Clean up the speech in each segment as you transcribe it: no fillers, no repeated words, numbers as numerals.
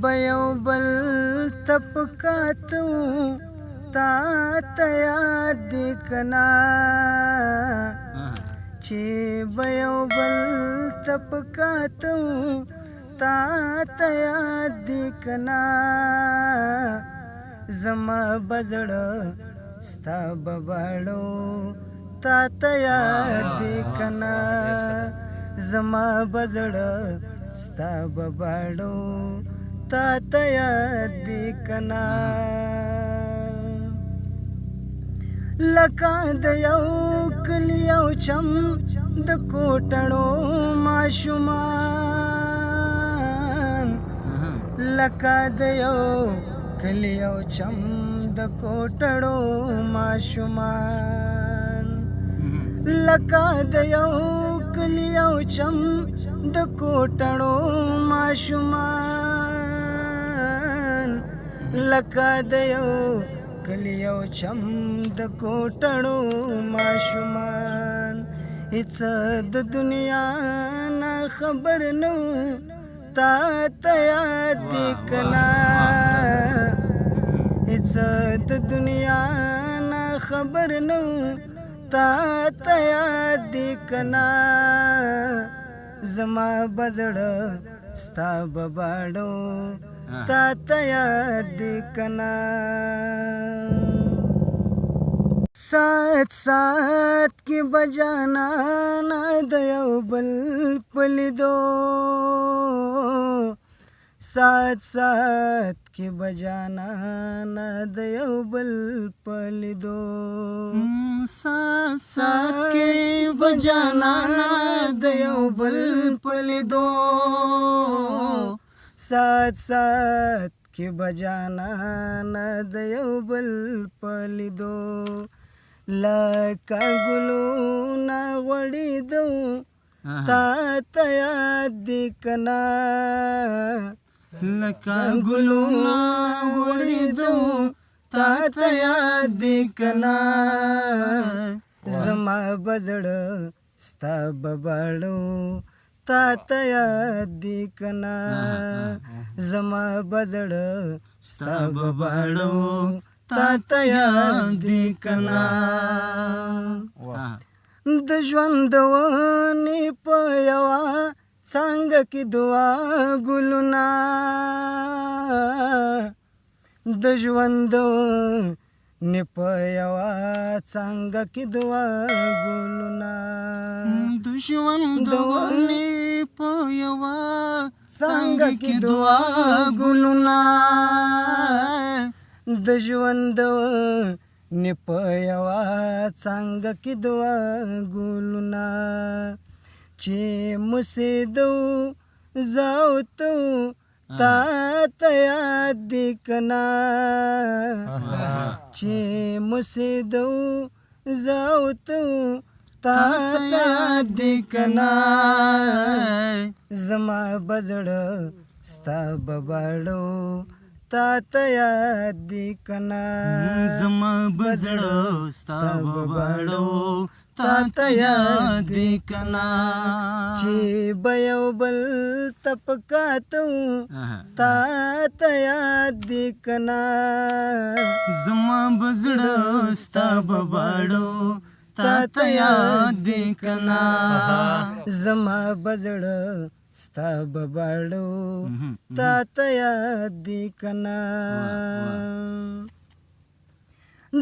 بيو بل تپکاتو تا تیاد دی کنا چې بيو بل تپکاتو تا تیاد دی کنا زما بزړه ستا بباړو تا تیاد دی کنا زما بزړه ستا بباړو تا تیاد دی کنا لکه د یو کلی یو چم د کوټړو ماشومان لکه د یو کلی یو چم د کوټړو ماشومان لکه د یو کلی یو چم د کوټړو ماشومان لکه د یو کلی یو چم د کوټړو ماشومان هیڅ د دنیا نه خبر نو تا ته یاد دی کنا هیڅ د دنیا نه خبر نو تا ته یاد دی کنا زما بزړه ستا بباړو تا ته یاد دی کنا سات سات کی بجانا نا د یو بل پلیدو سات سات کی بجانا نا د یو بل پلیدو سات سات کی بجانا نا د یو بل پلیدو سات سات کی بجانا نا د یو بل پلیدو لکه ګلونه غوړېدو تا ته یاد دی کنا لکه ګلونه غوړېدو تا ته یاد دی کنا زما بزړه ستا بباړو تا ته یاد دی کنا زما بزړه ستا بباړو تا ته یاد دی کنا د ژوند ونې په یوه څانګه کې دعا ګلونه د ژوند ونې په یوه څانګه کې دعا ګلونه د ژوند ونې په یوه څانګه کې دعا ګلونه د ژوند نه په یوه څانګه کې دعا ګلونه چې مسیدو زاوتو تا ته یاد دی کنا چې مسیدو زاوتو تا ته یاد دی کنا زما بزړه ستا بباړو تا ته یاد دی کنا زما بزړه ستا بباړو تا ته یاد دی کنا چې به یو بل تپکاتو تا ته یاد دی کنا زما بزړه ستا بباړو تا ته یاد دی کنا زما بزړه ستا بباړو تا ته یاد دی کنا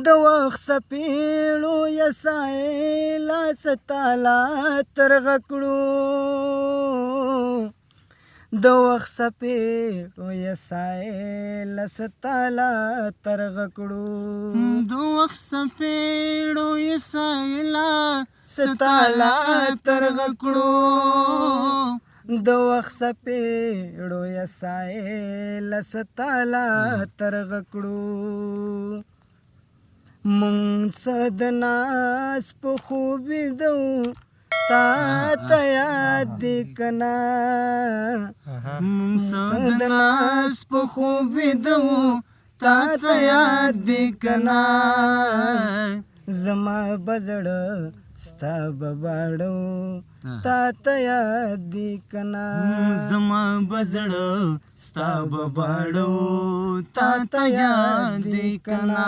د وخت سپېړو یسایلا ستالا ترغه کړو د وخت سپېړو یسایلا ستالا ترغه کړو د وخت سپېړو یسایلا ستالا ترغه کړو د وخت سپېړو یسایلا ستالا ترغه کړو مونږ څه د ناز په خوبې دو تا ته یاد دی کنا مونږ څه د ناز په خوبې دو تا ته یاد دی کنا زما بزړه ستا بباړو تا ته یادې کنا زما بزړه ستا بباړو تا ته یادې کنا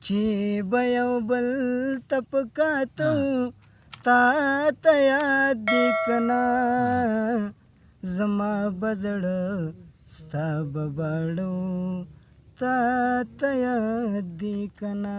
چې به یو بل ته په کاتو تا ته یادې کنا زما بزړه ستا بباړو تا ته یادې کنا